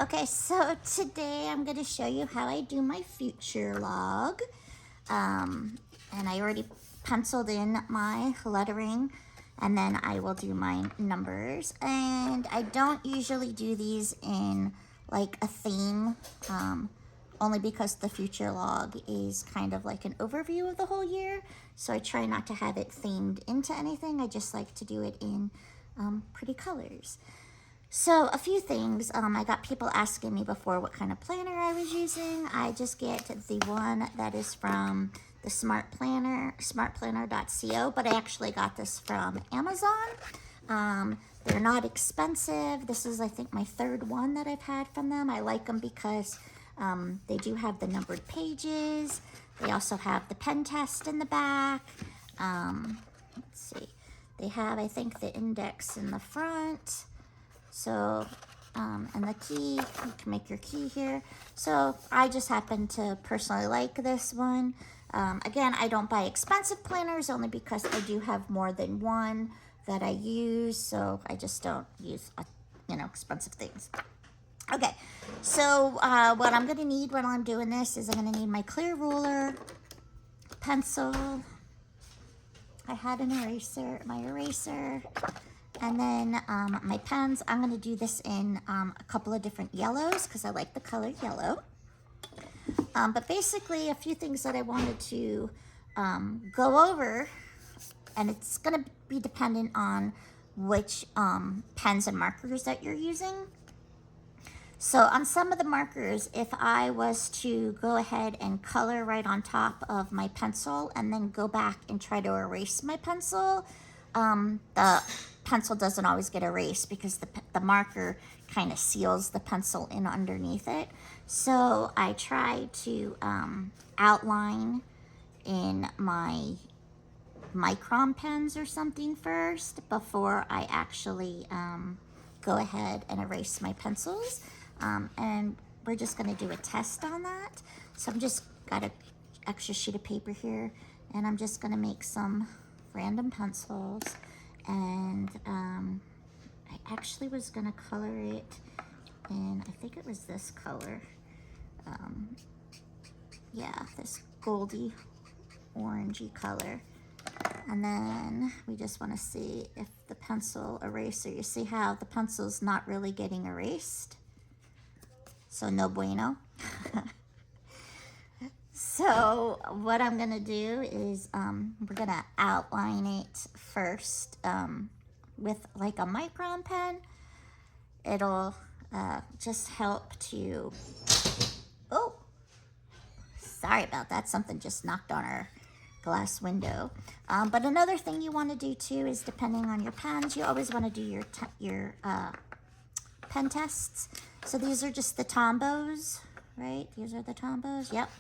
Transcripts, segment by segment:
Okay, so today I'm going to show you how I do my future log. And I already penciled in my lettering, and then I will do my numbers. And I don't usually do these in like a theme, only because the future log is kind of like an overview of the whole year. So I try not to have it themed into anything. I just like to do it in pretty colors. So a few things, I got people asking me before what kind of planner I was using. I just get the one that is from the Smart Planner, smartplanner.co, but I actually got this from Amazon. They're not expensive. This is, I think, my third one that I've had from them. I like them because they do have the numbered pages. They also have the pen test in the back. Let's see. They have, I think, the index in the front. So, and the key, you can make your key here. So I just happen to personally like this one. Again, I don't buy expensive planners only because I do have more than one that I use. So I just don't use, expensive things. Okay, so what I'm gonna need when I'm doing this is I'm gonna need my clear ruler, pencil. I had an eraser, my eraser. And then my pens, I'm going to do this in a couple of different yellows because I like the color yellow. But basically, a few things that I wanted to go over, and it's going to be dependent on which pens and markers that you're using. So on some of the markers, if I was to go ahead and color right on top of my pencil and then go back and try to erase my pencil, the pencil doesn't always get erased because the marker kind of seals the pencil in underneath it. So I try to outline in my micron pens or something first before I actually go ahead and erase my pencils. And we're just going to do a test on that. So I'm just got an extra sheet of paper here, and I'm just going to make some random pencils. And I actually was going to color it in, I think it was this color. Yeah, this goldy orangey color. And then we just want to see if the pencil eraser, you see how the pencil's not really getting erased? So no bueno. So what I'm gonna do is we're gonna outline it first with like a micron pen. It'll just help to, oh, sorry about that. Something just knocked on our glass window. But another thing you wanna do too is depending on your pens, you always wanna do your pen tests. So these are just the Tombos, right? These are the Tombos, yep.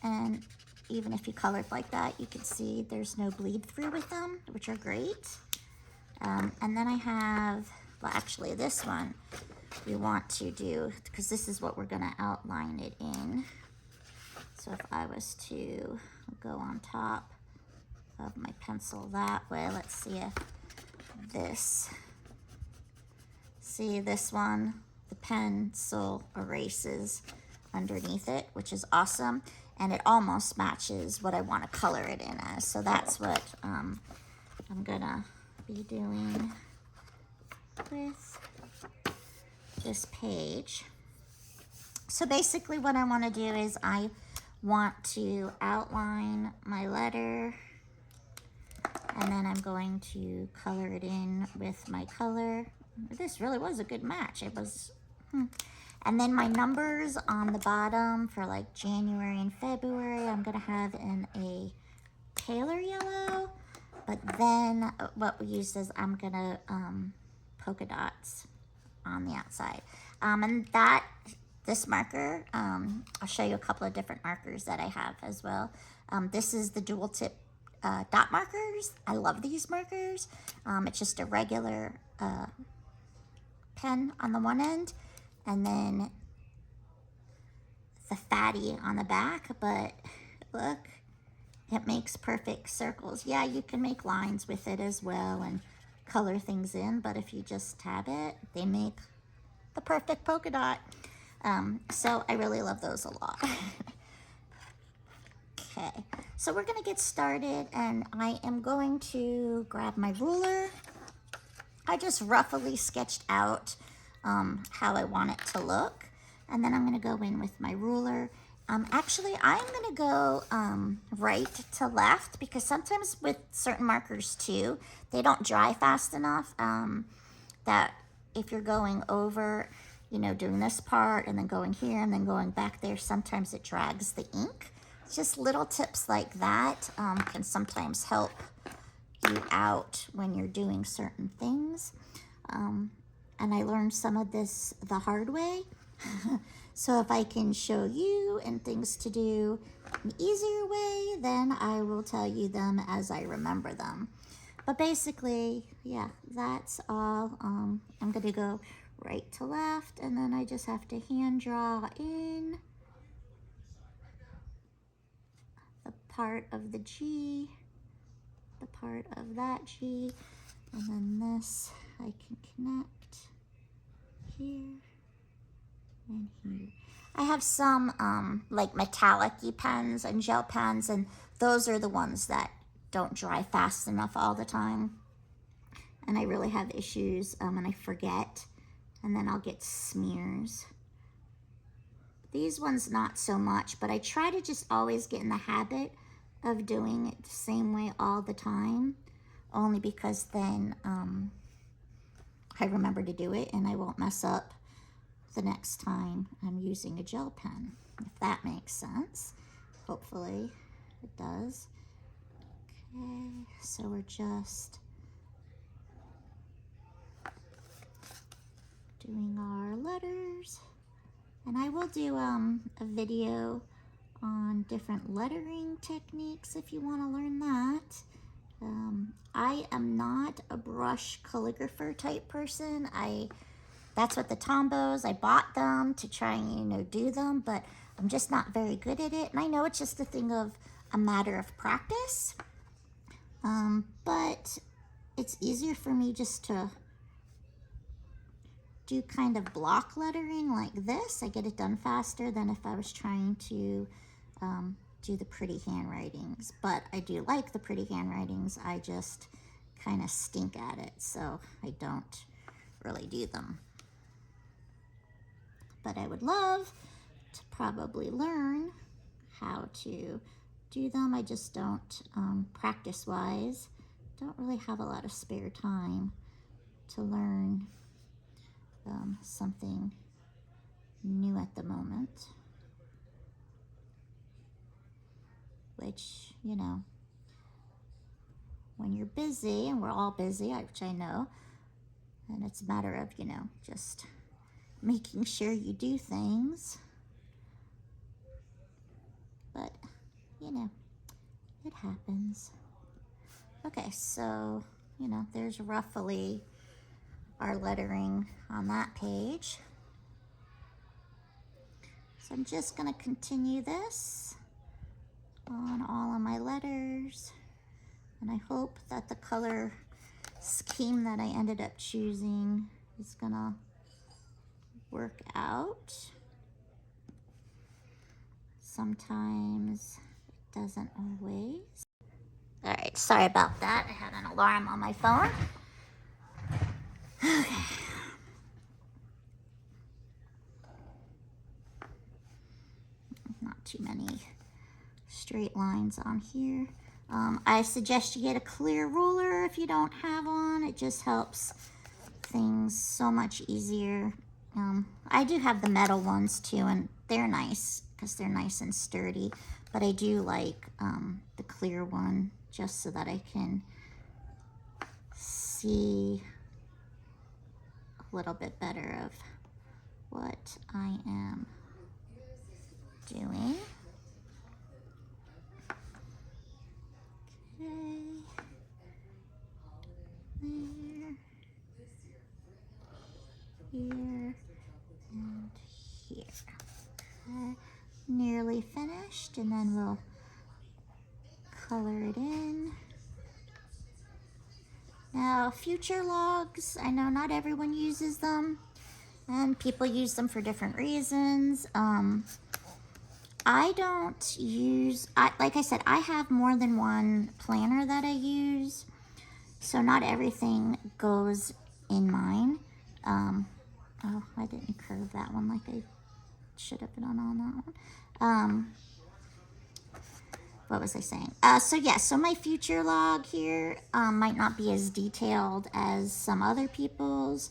And even if you colored like that, you can see there's no bleed through with them, which are great. And then I have, well, actually this one we want to do, because this is what we're gonna outline it in. So if I was to go on top of my pencil that way, let's see if this, see this one, the pencil erases underneath it, which is awesome, and it almost matches what I want to color it in as. So that's what I'm gonna be doing with this page. So basically what I want to do is I want to outline my letter, and then I'm going to color it in with my color. This really was a good match. It was, And then my numbers on the bottom for like January and February, I'm gonna have in a paler yellow, but then what we used is I'm gonna polka dots on the outside. And this marker, I'll show you a couple of different markers that I have as well. This is the dual tip dot markers. I love these markers. It's just a regular pen on the one end, and then the fatty on the back, but look, it makes perfect circles. Yeah, you can make lines with it as well and color things in, but if you just tab it, they make the perfect polka dot. So I really love those a lot. Okay, so we're gonna get started, and I am going to grab my ruler. I just roughly sketched out how I want it to look, and then I'm gonna go in with my ruler. Actually, I'm gonna go right to left, because sometimes with certain markers too, they don't dry fast enough that if you're going over, you know, doing this part and then going here and then going back there, sometimes it drags the ink. Just little tips like that can sometimes help you out when you're doing certain things. And I learned some of this the hard way. So if I can show you and things to do an easier way, then I will tell you them as I remember them. But basically, yeah, that's all. I'm gonna go right to left, and then I just have to hand draw in the part of the G, the part of that G, and then this I can connect here and here. I have some like metallic-y pens and gel pens, and those are the ones that don't dry fast enough all the time. And I really have issues and I forget, and then I'll get smears. These ones not so much, but I try to just always get in the habit of doing it the same way all the time, only because then I remember to do it and I won't mess up the next time I'm using a gel pen, if that makes sense. Hopefully it does. Okay, so we're just doing our letters, and I will do a video on different lettering techniques if you want to learn that. I am not a brush calligrapher type person. That's what the Tombos, I bought them to try and, you know, do them, but I'm just not very good at it. And I know it's just a thing of a matter of practice, but it's easier for me just to do kind of block lettering like this. I get it done faster than if I was trying to do the pretty handwritings. But I do like the pretty handwritings. I just kind of stink at it, so I don't really do them. But I would love to probably learn how to do them. I just don't, practice-wise, don't really have a lot of spare time to learn something new at the moment. Which, you know, when you're busy, and we're all busy, which I know, and it's a matter of, you know, just making sure you do things. But, you know, it happens. Okay, so, you know, there's roughly our lettering on that page. So I'm just going to continue this on all of my letters, and I hope that the color scheme that I ended up choosing is going to work out. Sometimes it doesn't always. All right, sorry about that. I had an alarm on my phone. Okay. Not too many straight lines on here. I suggest you get a clear ruler if you don't have one. It just helps things so much easier. I do have the metal ones too, and they're nice because they're nice and sturdy, but I do like the clear one just so that I can see a little bit better of what I am doing. Okay, there, here, and here. Okay. Nearly finished, and then we'll color it in Now, future logs, I know not everyone uses them, and people use them for different reasons. I don't use, like I said, I have more than one planner that I use, so not everything goes in mine. Oh, I didn't curve that one like I should have been on that one. What was I saying? So yeah, so my future log here might not be as detailed as some other people's,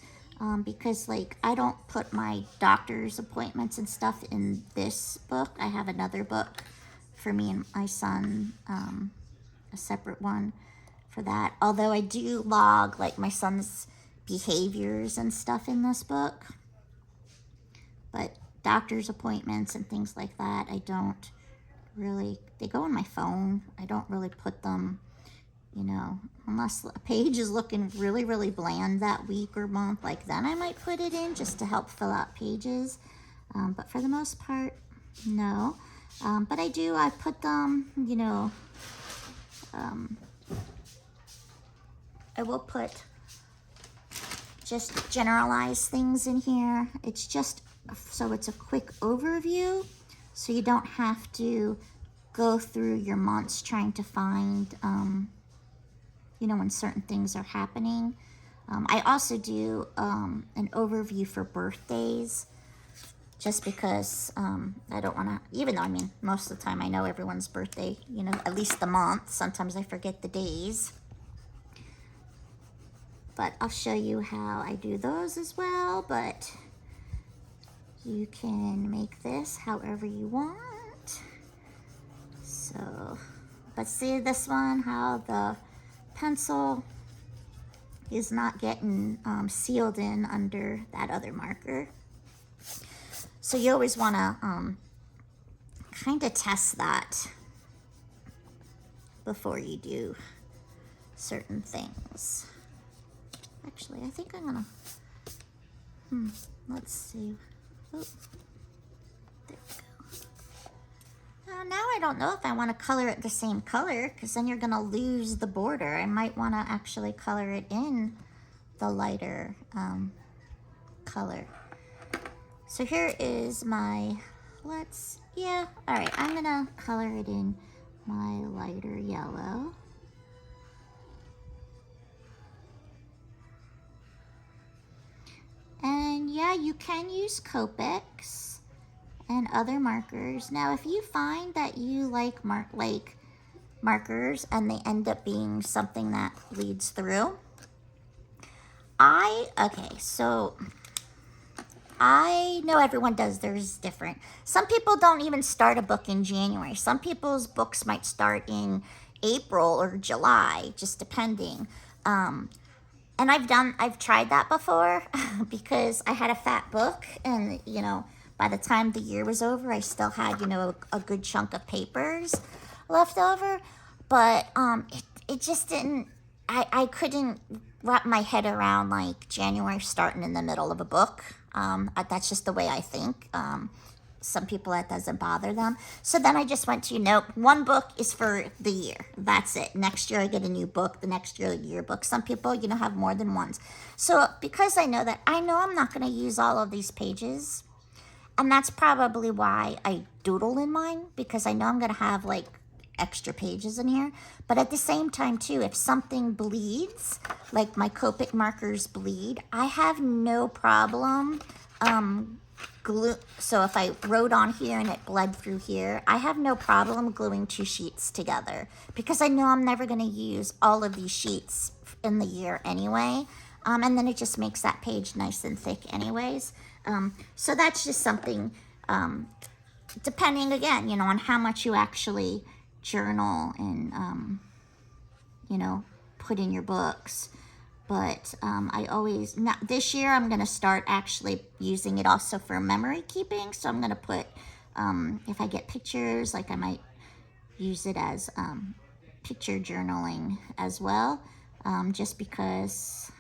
because like I don't put my doctor's appointments and stuff in this book. I have another book for me and my son, a separate one for that. Although I do log like my son's behaviors and stuff in this book, but doctor's appointments and things like that, I don't really, they go on my phone. I don't really put them, you know, unless a page is looking really, really bland that week or month, like then I might put it in just to help fill out pages. But for the most part, no. But I put them, you know, I will put just generalized things in here. It's just, so it's a quick overview, so you don't have to go through your months trying to find, you know, when certain things are happening. I also do an overview for birthdays, just because I don't want to, even though, I mean, most of the time I know everyone's birthday, you know, at least the month. Sometimes I forget the days. But I'll show you how I do those as well, but you can make this however you want. So, but see this one, how the pencil is not getting sealed in under that other marker. So you always want to kind of test that before you do certain things. Actually, I think I'm gonna, let's see. Oh, there we go. Now I don't know if I want to color it the same color, because then you're gonna lose the border. I might want to actually color it in the lighter color. So here is my, all right, I'm gonna color it in my lighter yellow. And yeah, you can use Copics and other markers. Now, if you find that you like markers and they end up being something that bleeds through, so I know everyone does theirs different. Some people don't even start a book in January. Some people's books might start in April or July, just depending. And I've tried that before because I had a fat book, and, you know, by the time the year was over, I still had, you know, a good chunk of papers left over. But it just didn't, I couldn't wrap my head around like January starting in the middle of a book. That's just the way I think. Some people, that doesn't bother them. So then I just went to, nope, one book is for the year. That's it. Next year I get a new book. The next year, a yearbook. Some people, you know, have more than ones. So because I know that, I know I'm not going to use all of these pages. And that's probably why I doodle in mine, because I know I'm going to have like extra pages in here. But at the same time too, if something bleeds, like my Copic markers bleed, I have no problem glue. So if I wrote on here and it bled through here, I have no problem gluing two sheets together, because I know I'm never going to use all of these sheets in the year anyway. And then it just makes that page nice and thick anyways. So that's just something, depending again, you know, on how much you actually journal and, you know, put in your books. But I always, now this year I'm going to start actually using it also for memory keeping. So I'm going to put, if I get pictures, like I might use it as picture journaling as well. Just because,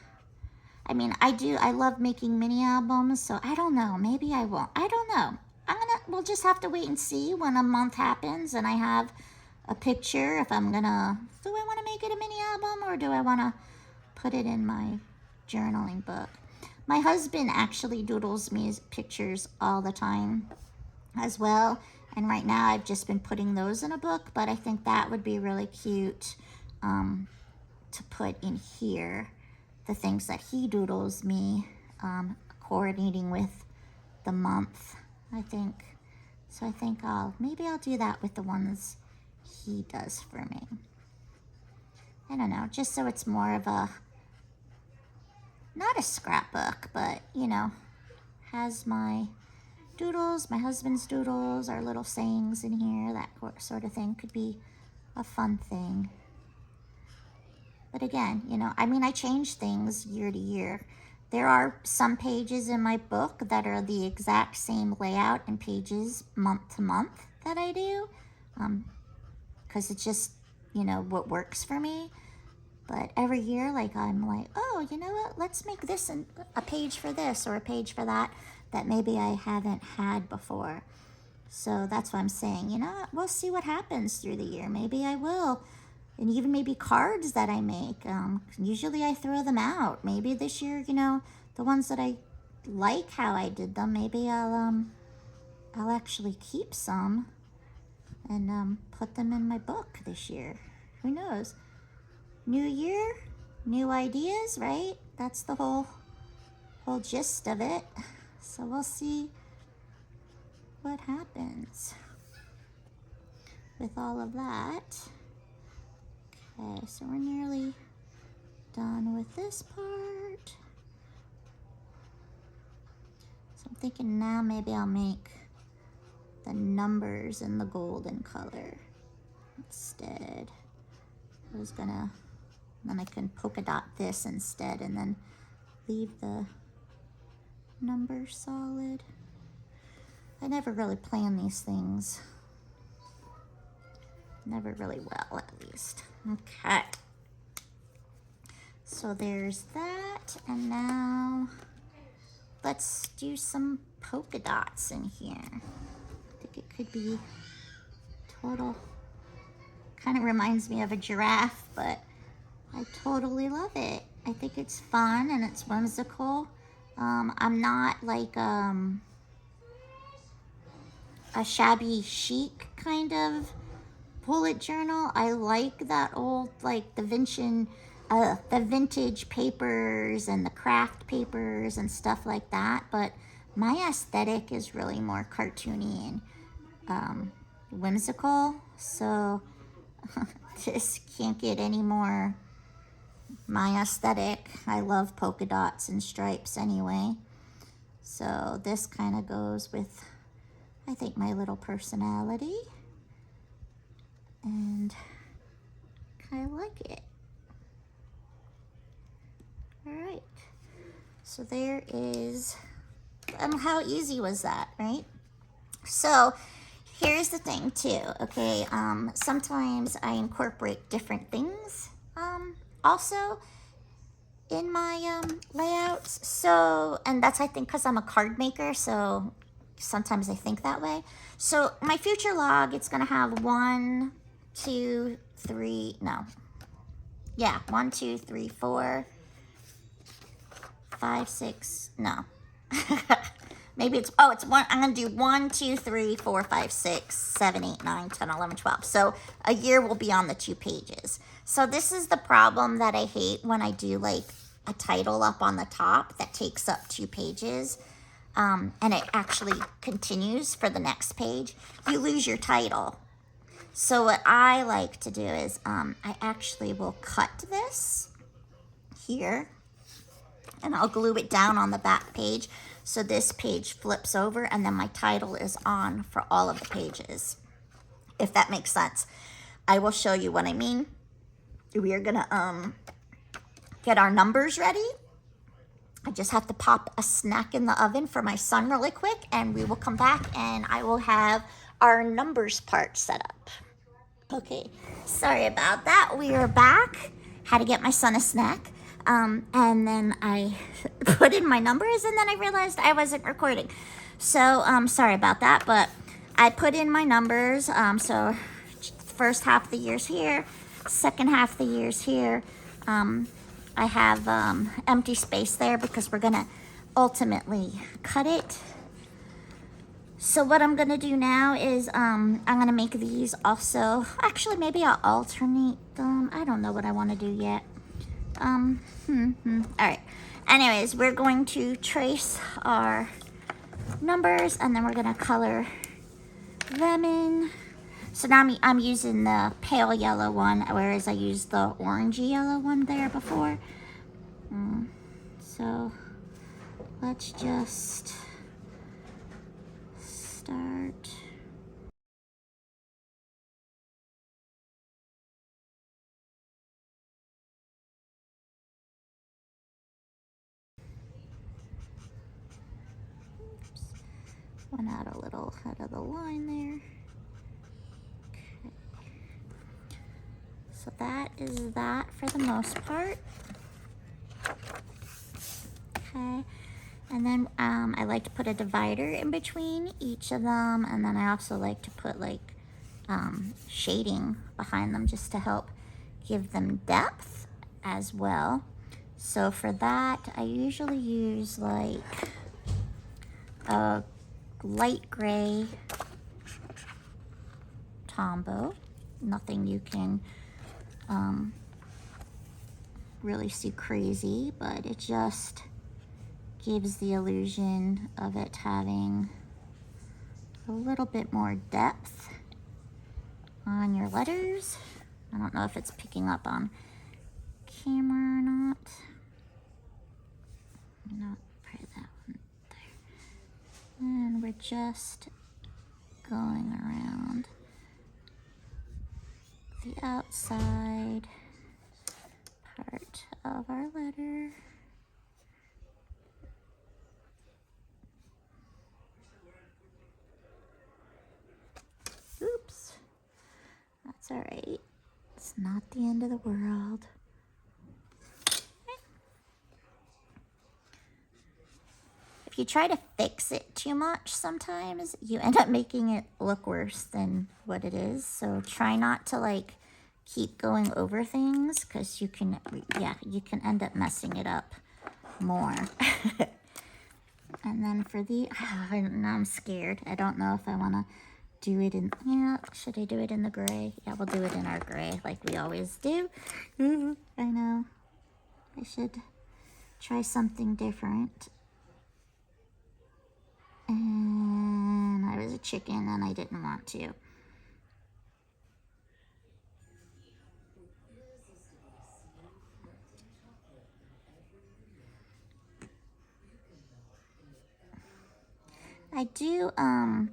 I mean, I love making mini albums. So I don't know, maybe I won't. I don't know. We'll just have to wait and see when a month happens and I have a picture, if I'm going to, do I want to make it a mini album, or do I want to put it in my journaling book. My husband actually doodles me pictures all the time as well. And right now I've just been putting those in a book, but I think that would be really cute to put in here. The things that he doodles me, coordinating with the month, I think. So I think maybe I'll do that with the ones he does for me. I don't know, just so it's more of a, not a scrapbook, but, you know, has my doodles, my husband's doodles, our little sayings in here, that sort of thing could be a fun thing. But again, you know, I mean, I change things year to year. There are some pages in my book that are the exact same layout and pages month to month that I do, because it's just, you know, what works for me. But every year, like, I'm like, oh, you know what, let's make this a page for this or a page for that maybe I haven't had before. So that's what I'm saying, you know, we'll see what happens through the year. Maybe I will. And even maybe cards that I make. Usually I throw them out. Maybe this year, you know, the ones that I like how I did them, maybe I'll actually keep some and put them in my book this year. Who knows? New year, new ideas, right? That's the whole gist of it. So we'll see what happens with all of that. Okay, so we're nearly done with this part. So I'm thinking now maybe I'll make the numbers in the golden color instead. I was gonna, then I can polka dot this instead and then leave the numbers solid. I never really plan these things. Never really well, at least. Okay. So there's that, and now let's do some polka dots in here. I think it could be total, kind of reminds me of a giraffe, but I totally love it. I think it's fun and it's whimsical. I'm not like a shabby chic kind of bullet journal. I like that old, like the vintage papers and the craft papers and stuff like that, but my aesthetic is really more cartoony and whimsical, so this can't get any more my aesthetic. I love polka dots and stripes anyway, so this kind of goes with, I think, my little personality, and I like it. All right, so there is, how easy was that, right? So here's the thing too, okay, sometimes I incorporate different things also in my layouts, so, and that's, I think, because I'm a card maker, so sometimes I think that way. So my future log, it's gonna have 1, 2, 3, no, yeah, 1, 2, 3, 4, 5, 6, no. Maybe it's, oh, it's one, I'm gonna do 1, 2, 3, 4, 5, 6, 7, 8, 9, 10, 11, 12. So a year will be on the 2 pages. So this is the problem that I hate when I do like a title up on the top that takes up 2 pages. And it actually continues for the next page. You lose your title. So what I like to do is I actually will cut this here and I'll glue it down on the back page. So this page flips over and then my title is on for all of the pages, if that makes sense. I will show you what I mean. We are gonna get our numbers ready. I just have to pop a snack in the oven for my son really quick, and we will come back and I will have our numbers part set up. Okay, sorry about that. We are back. Had to get my son a snack. And then I put in my numbers and then I realized I wasn't recording. So sorry about that, but I put in my numbers. So first half of the year's here, second half of the year's here. I have empty space there because we're gonna ultimately cut it. So what I'm gonna do now is I'm gonna make these also. Actually, maybe I'll alternate them. I don't know what I want to do yet. All right. Anyways, we're going to trace our numbers and then we're gonna color them in. So now I'm using the pale yellow one, whereas I used the orangey yellow one there before. So let's just start. Oops. Went out a little head of the line there. Okay. So that is that for the most part. Okay. And then I like to put a divider in between each of them, and then I also like to put like shading behind them just to help give them depth as well. So for that, I usually use like a light gray Tombow. Nothing you can really see crazy, but it just gives the illusion of it having a little bit more depth on your letters. I don't know if it's picking up on camera or not. Not probably that one there. And we're just going around the outside part of our letter. Oops. That's all right. It's not the end of the world. If you try to fix it too much sometimes, you end up making it look worse than what it is. So try not to like keep going over things because you can end up messing it up more. And then for the, now I'm scared. I don't know if I want to do it in, should I do it in the gray? Yeah, we'll do it in our gray like we always do. Ooh, I know. I should try something different. And I was a chicken and I didn't want to. I do,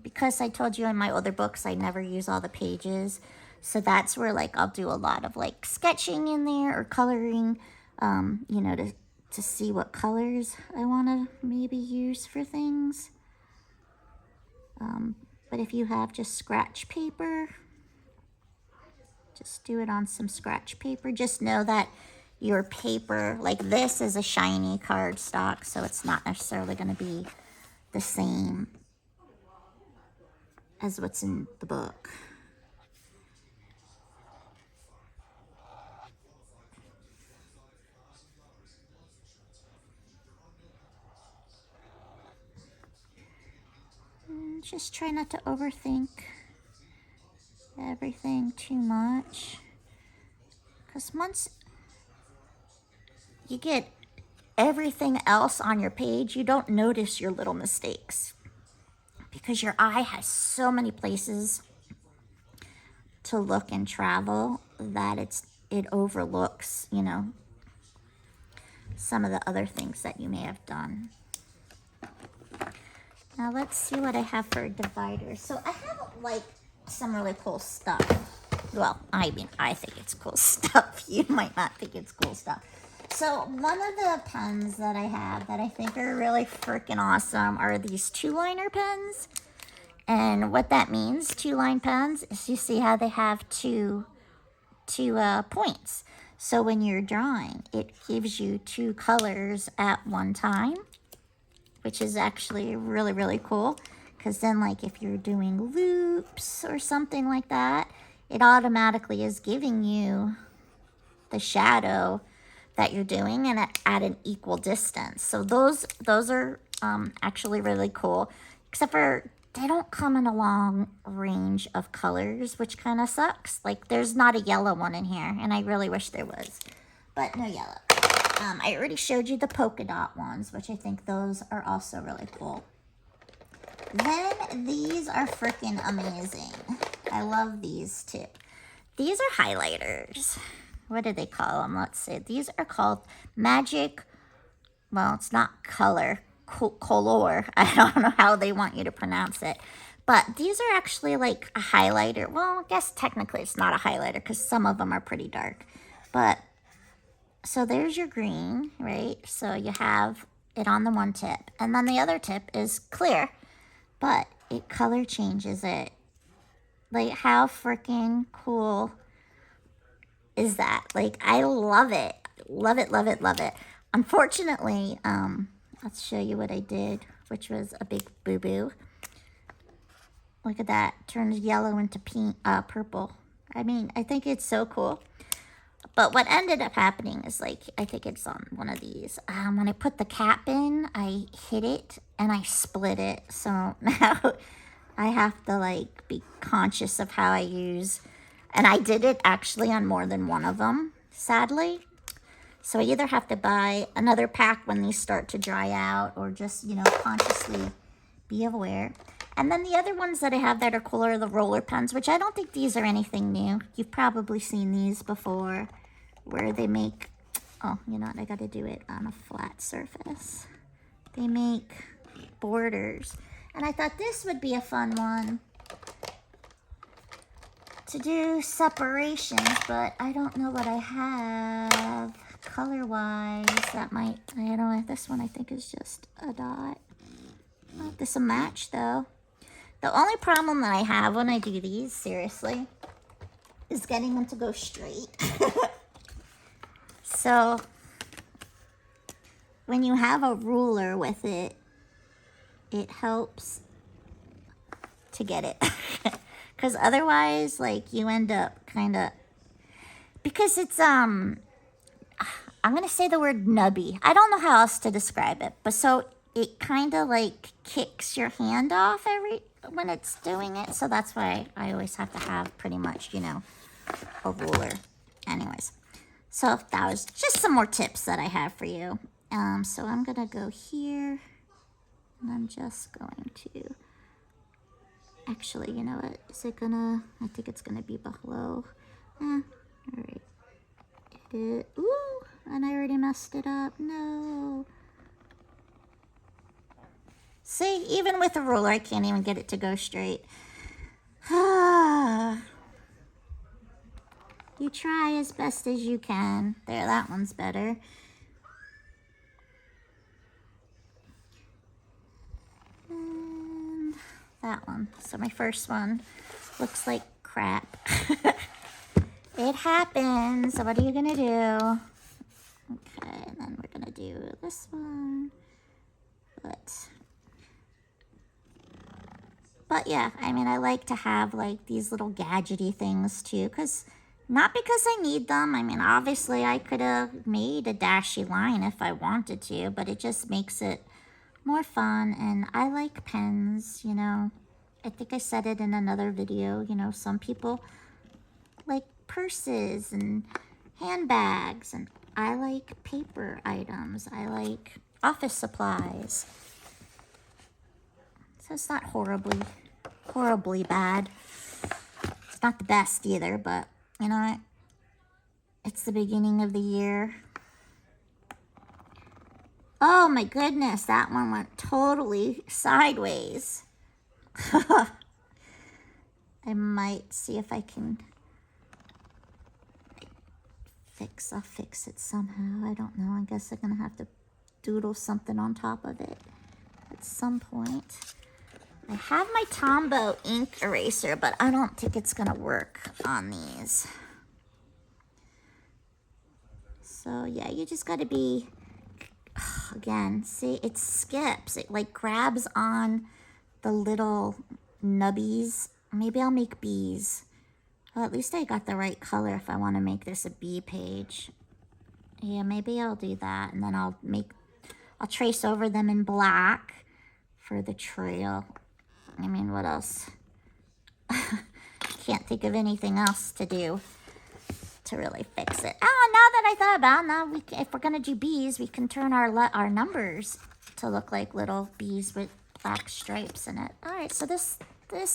because I told you in my other books, I never use all the pages. So that's where like I'll do a lot of like sketching in there or coloring, you know, to see what colors I want to maybe use for things. But if you have just scratch paper, just do it on some scratch paper. Just know that your paper, like this is a shiny cardstock, so it's not necessarily going to be the same as what's in the book. And just try not to overthink everything too much, because once you get everything else on your page, you don't notice your little mistakes because your eye has so many places to look and travel that it overlooks, you know, some of the other things that you may have done. Now let's see what I have for a divider. So I have like some really cool stuff. Well, I mean, I think it's cool stuff. You might not think it's cool stuff. So one of the pens that I have that I think are really freaking awesome are these 2-liner pens. And what that means, 2-line pens, is you see how they have two points. So when you're drawing, it gives you 2 colors at one time, which is actually really, really cool. Because then, like, if you're doing loops or something like that, it automatically is giving you the shadow that you're doing and at an equal distance. So those are actually really cool, except for they don't come in a long range of colors, which kind of sucks. Like there's not a yellow one in here, and I really wish there was, but no yellow. I already showed you the polka dot ones, which I think those are also really cool. Then these are freaking amazing. I love these too. These are highlighters. What do they call them? Let's see. These are called magic, well, it's not color, color. I don't know how they want you to pronounce it. But these are actually like a highlighter. Well, I guess technically it's not a highlighter because some of them are pretty dark. But, so there's your green, right? So you have it on the one tip. And then the other tip is clear. But it color changes it. Like, how freaking cool is that? Like, I love it. Love it, love it, love it. Unfortunately, let's show you what I did, which was a big boo-boo. Look at that. Turns yellow into pink, purple. I mean, I think it's so cool. But what ended up happening is, like, I think it's on one of these. When I put the cap in, I hit it and I split it. So now I have to, like, be conscious of how I use. And I did it actually on more than one of them, sadly. So I either have to buy another pack when these start to dry out, or just, you know, consciously be aware. And then the other ones that I have that are cooler are the roller pens, which I don't think these are anything new. You've probably seen these before, where they make, oh, you know what, I got to do it on a flat surface. They make borders. And I thought this would be a fun one to do separations, but I don't know what I have color-wise. That might, I don't know, this one I think is just a dot. Oh, this will match though. The only problem that I have when I do these, seriously, is getting them to go straight. So, when you have a ruler with it, it helps to get it. Because otherwise, like, you end up kind of, because it's, I'm going to say the word nubby. I don't know how else to describe it. But so it kind of like kicks your hand off when it's doing it. So that's why I always have to have pretty much, you know, a ruler. Anyways, so that was just some more tips that I have for you. So I'm going to go here. And I'm just going to, actually, you know what? Is it going to, I think it's going to be below. All right. Ooh, and I already messed it up. No. See, even with a ruler, I can't even get it to go straight. You try as best as you can. There, that one's better. And that one. So my first one looks like crap. It happens. So what are you going to do? Okay, and then we're going to do this one. But yeah, I mean, I like to have like these little gadgety things too, not because I need them. I mean, obviously I could have made a dashy line if I wanted to, but it just makes it more fun. And I like pens, you know. I think I said it in another video, you know, some people like purses and handbags, and I like paper items. I like office supplies. So it's not horribly bad. It's not the best either, but you know what? It's the beginning of the year. Oh my goodness, that one went totally sideways. I might see if I can I'll fix it somehow. I don't know. I guess I'm going to have to doodle something on top of it at some point. I have my Tombow ink eraser, but I don't think it's going to work on these. So, yeah, you just got to be, again, see, it skips. It, like, grabs on the little nubbies. Maybe I'll make bees. Well, at least I got the right color if I want to make this a bee page. Yeah, maybe I'll do that. And then I'll trace over them in black for the trail. I mean, what else? Can't think of anything else to do to really fix it. Oh, now that I thought about it, now if we're gonna do bees, we can turn our numbers to look like little bees with black stripes in it. All right, so this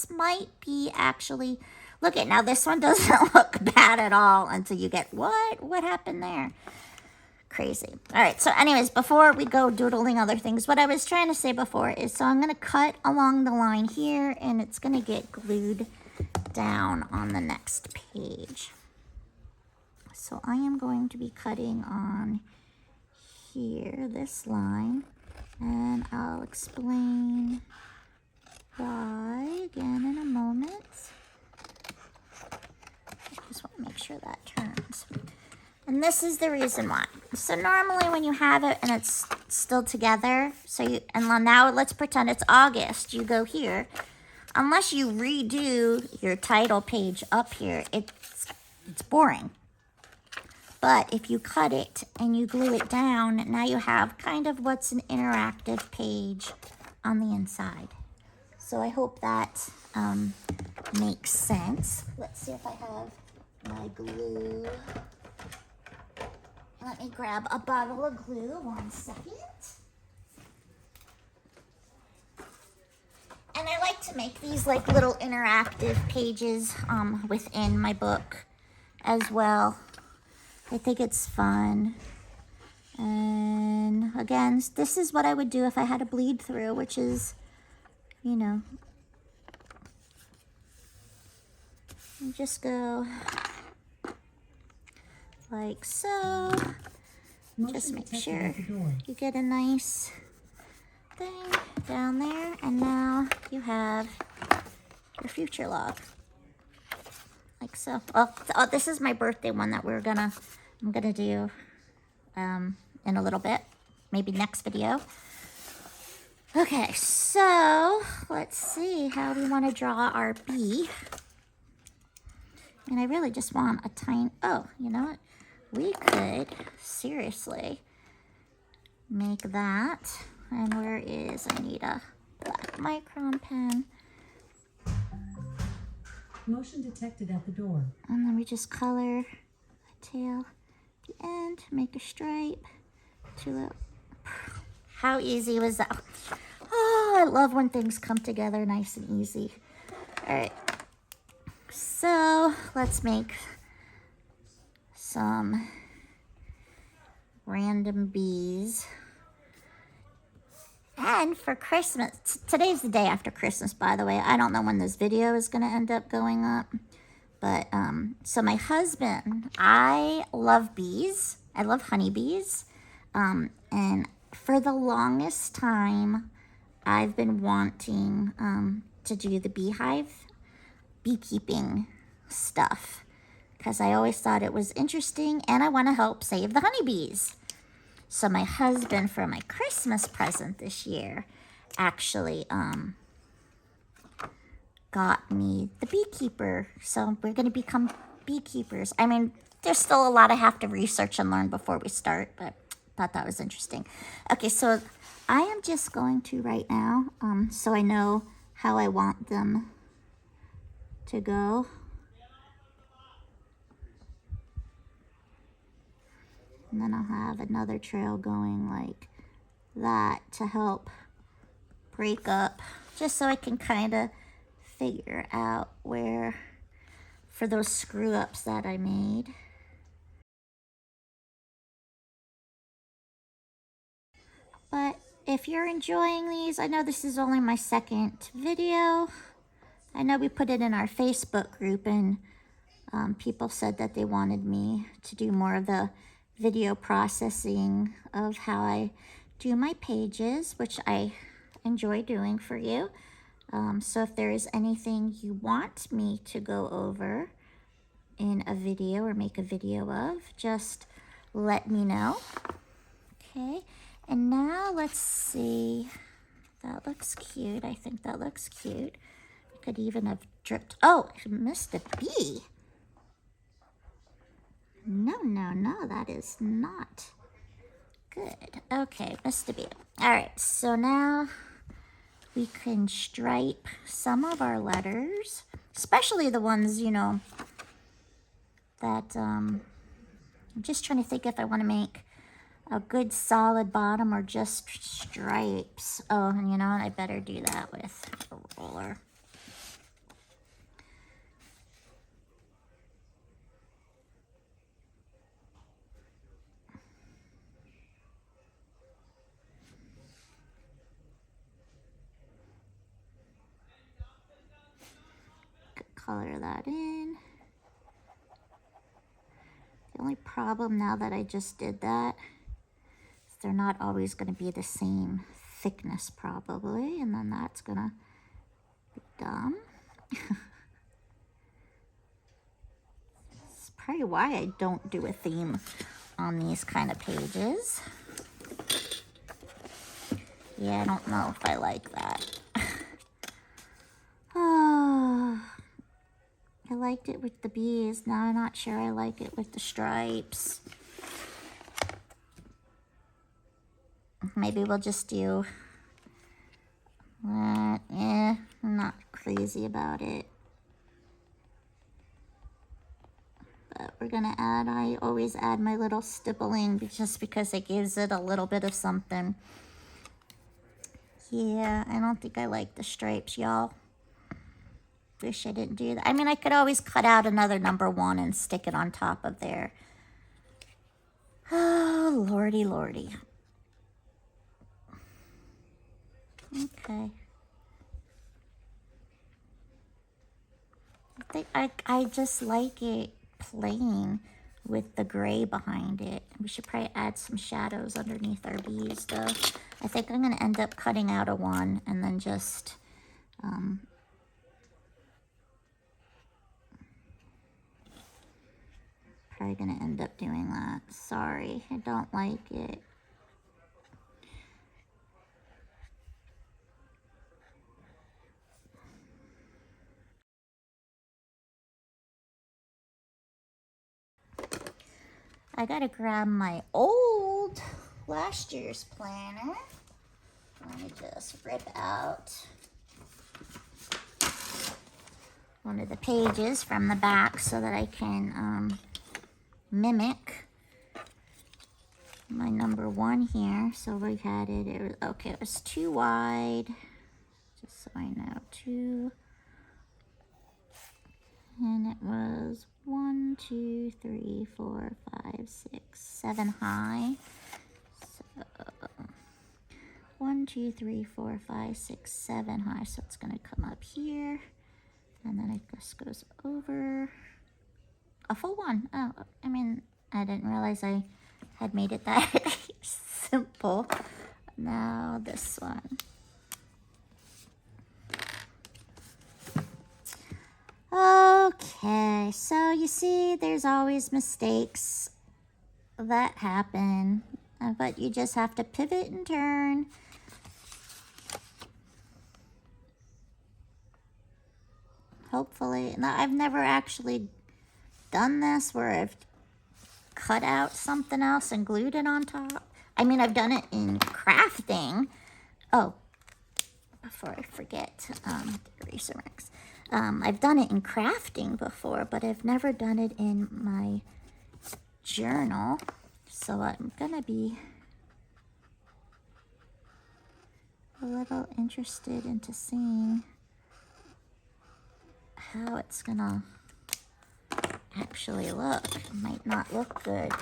might be actually, look at now, this one doesn't look bad at all until you get, what happened there? Crazy. All right, so anyways, before we go doodling other things, what I was trying to say before is, so I'm gonna cut along the line here and it's gonna get glued down on the next page. So I am going to be cutting on here, this line, and I'll explain why again in a moment. I just want to make sure that turns. And this is the reason why. So normally when you have it and it's still together, and now let's pretend it's August, you go here. Unless you redo your title page up here, it's boring. But if you cut it and you glue it down, now you have kind of what's an interactive page on the inside. So I hope that makes sense. Let's see if I have my glue. Let me grab a bottle of glue, 1 second. And I like to make these like little interactive pages within my book as well. I think it's fun. And again, this is what I would do if I had a bleed through, which is, you know, you just go like so. Just make sure you get a nice thing down there. And now you have your future log. Like so. Oh, this is my birthday one that I'm gonna do in a little bit, maybe next video. Okay, so let's see how we want to draw our bee. And I really just want a tiny, oh, you know what? We could seriously make that. And where is, I need a black micron pen. Motion detected at the door. And then we just color the tail at the end, make a stripe, tulip. How easy was that? Oh, I love when things come together nice and easy. All right, so let's make some random bees. And for Christmas, today's the day after Christmas, by the way. I don't know when this video is going to end up going up. But, so my husband, I love bees. I love honeybees. And for the longest time, I've been wanting to do the beekeeping stuff. Because I always thought it was interesting and I want to help save the honeybees. So my husband, for my Christmas present this year, actually got me the beekeeper. So we're going to become beekeepers. I mean, there's still a lot I have to research and learn before we start, but thought that was interesting. Okay, so I am just going to right now, so I know how I want them to go. And then I'll have another trail going like that to help break up, just so I can kind of figure out where, for those screw ups that I made. But if you're enjoying these, I know this is only my second video. I know we put it in our Facebook group and people said that they wanted me to do more of the video processing of how I do my pages, which I enjoy doing for you. So if there is anything you want me to go over in a video or make a video of, just let me know. Okay, and now let's see. That looks cute. I think that looks cute. Could even have dripped. Oh, I missed a bee. No, no, no, that is not good. Okay, must be. All right, so now we can stripe some of our letters, especially the ones, you know, that, I'm just trying to think if I want to make a good solid bottom or just stripes. Oh, and you know what, I better do that with a roller. Color that in. The only problem now that I just did that is they're not always going to be the same thickness probably, and then that's going to be dumb. It's probably why I don't do a theme on these kind of pages. Yeah, I don't know if I like that. Oh, I liked it with the bees. Now I'm not sure I like it with the stripes. Maybe we'll just do that. I'm not crazy about it. But we're gonna add, I always add my little stippling just because it gives it a little bit of something. Yeah, I don't think I like the stripes, y'all. Wish I didn't do that. I mean, I could always cut out another number 1 and stick it on top of there. Oh, lordy, lordy. Okay. I just like it plain with the gray behind it. We should probably add some shadows underneath our bees, though. I think I'm going to end up cutting out a 1 and then just... probably going to end up doing that. Sorry, I don't like it. I gotta grab my old last year's planner. Let me just rip out one of the pages from the back so that I can mimic my number 1 here. So we had it was, okay, it was too wide, just so I know, 2, and it was 1, 2, 3, 4, 5, 6, 7 high. So 1, 2, 3, 4, 5, 6, 7 high. So it's gonna come up here, and then it just goes over a full 1. Oh, I mean, I didn't realize I had made it that simple. Now this one. Okay, so you see there's always mistakes that happen, but you just have to pivot and turn. Hopefully, now I've never actually done this where I've cut out something else and glued it on top. I mean, I've done it in crafting. Oh, before I forget, the eraser marks. I've done it in crafting before, but I've never done it in my journal. So I'm gonna be a little interested into seeing how it's gonna actually look. It might not look good.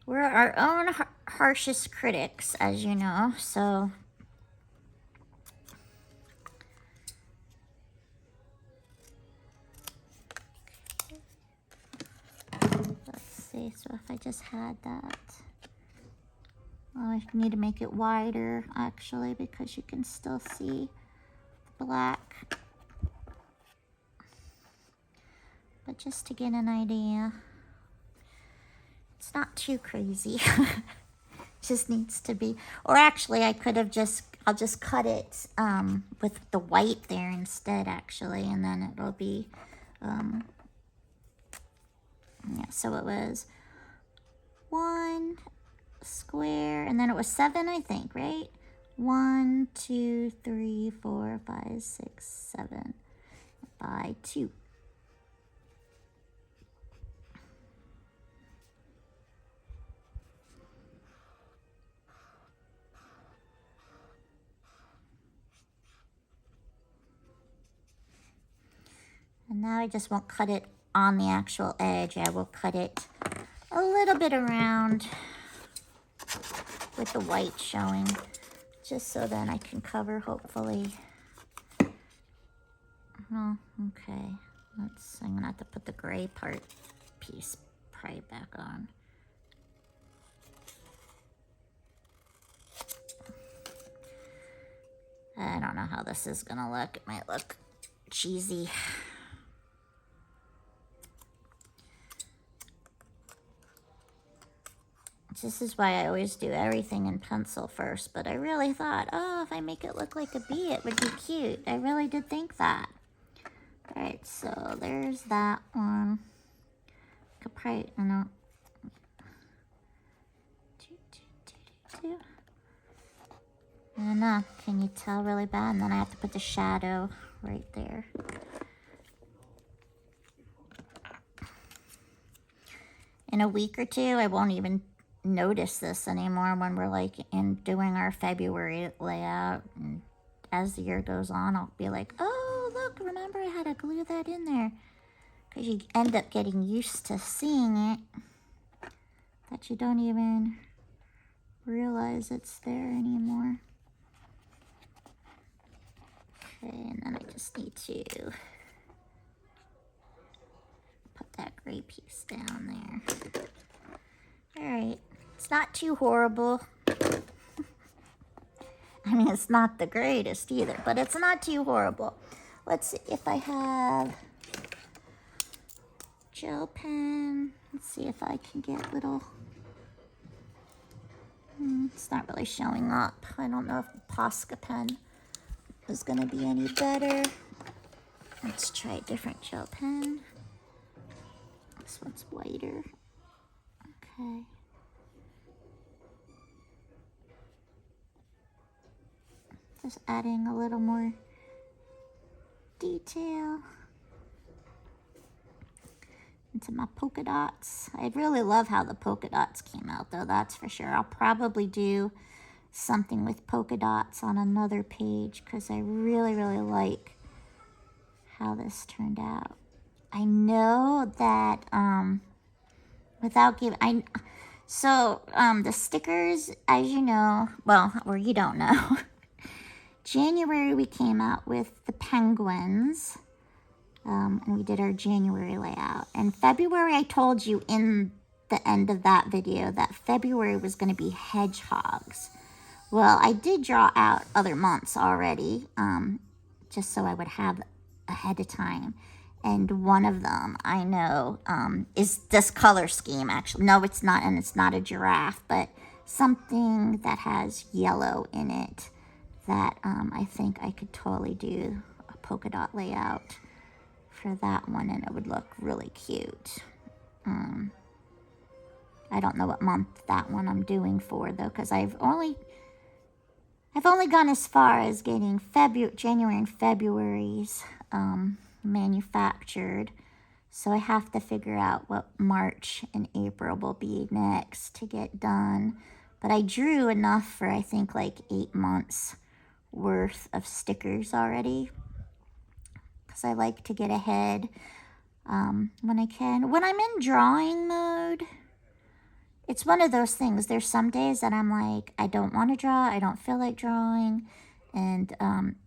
We're our own harshest critics, as you know, so let's see. So if I just had that, oh, I need to make it wider actually because you can still see the black. But just to get an idea. It's not too crazy. Just needs to be, or actually I could have I'll just cut it with the white there instead actually, and then it'll be, yeah, so it was 1 square, and then it was 7, I think, right? 1, 2, 3, 4, 5, 6, 7 by 2. And now I just won't cut it on the actual edge. I will cut it a little bit around with the white showing, just so then I can cover, hopefully. Oh, okay. I'm gonna have to put the gray piece probably back on. I don't know how this is gonna look. It might look cheesy. This is why I always do everything in pencil first, but I really thought, oh, if I make it look like a bee, it would be cute. I really did think that. All right, so there's that one. Could probably, I know. I don't know, can you tell really bad? And then I have to put the shadow right there. In a week or two, I won't even notice this anymore when we're like doing our February layout. And as the year goes on, I'll be like, oh, look, remember I had to glue that in there. Because you end up getting used to seeing it, that you don't even realize it's there anymore. Okay, and then I just need to put that gray piece down there. All right, it's not too horrible. I mean, it's not the greatest either, but it's not too horrible. Let's see if I have gel pen. Let's see if I can get little, it's not really showing up. I don't know if the Posca pen is gonna be any better. Let's try a different gel pen. This one's whiter. Okay. Just adding a little more detail into my polka dots. I really love how the polka dots came out though, that's for sure. I'll probably do something with polka dots on another page because I really, really like how this turned out. I know that without giving, the stickers, as you know, well, or you don't know, January we came out with the penguins, and we did our January layout. And February, I told you in the end of that video that February was going to be hedgehogs. Well, I did draw out other months already, just so I would have ahead of time. And one of them I know is this color scheme, actually. No, it's not, and it's not a giraffe, but something that has yellow in it that I think I could totally do a polka dot layout for that one, and it would look really cute. I don't know what month that one I'm doing for, though, because I've only gone as far as getting January and February's manufactured. So I have to figure out what March and April will be next to get done. But I drew enough for, I think, like 8 months worth of stickers already. Because I like to get ahead when I can. When I'm in drawing mode, it's one of those things. There's some days that I'm like, I don't want to draw. I don't feel like drawing. And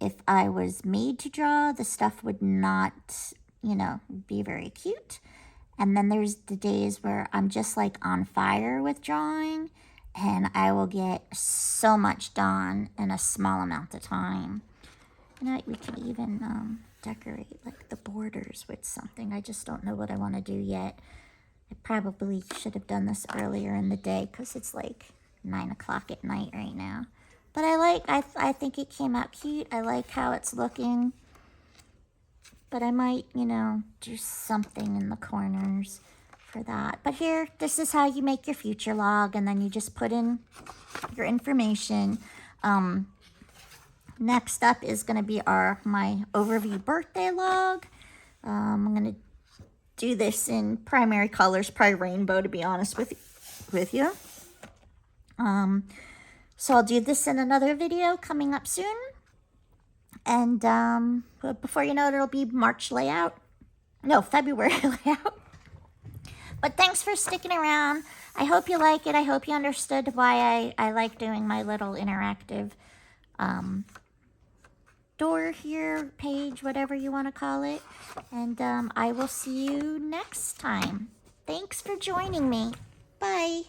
if I was made to draw, the stuff would not, be very cute. And then there's the days where I'm just like on fire with drawing, and I will get so much done in a small amount of time. We can even decorate like the borders with something. I just don't know what I want to do yet. I probably should have done this earlier in the day because it's like 9 o'clock at night right now. But I think it came out cute. I like how it's looking. But I might, you know, do something in the corners for that. But here, this is how you make your future log, and then you just put in your information. Next up is going to be my overview birthday log. I'm going to do this in primary colors, probably rainbow, to be honest with you. So I'll do this in another video coming up soon. And before you know it, it'll be March layout. No, February layout. But thanks for sticking around. I hope you like it. I hope you understood why I like doing my little interactive door here, page, whatever you want to call it. And I will see you next time. Thanks for joining me. Bye.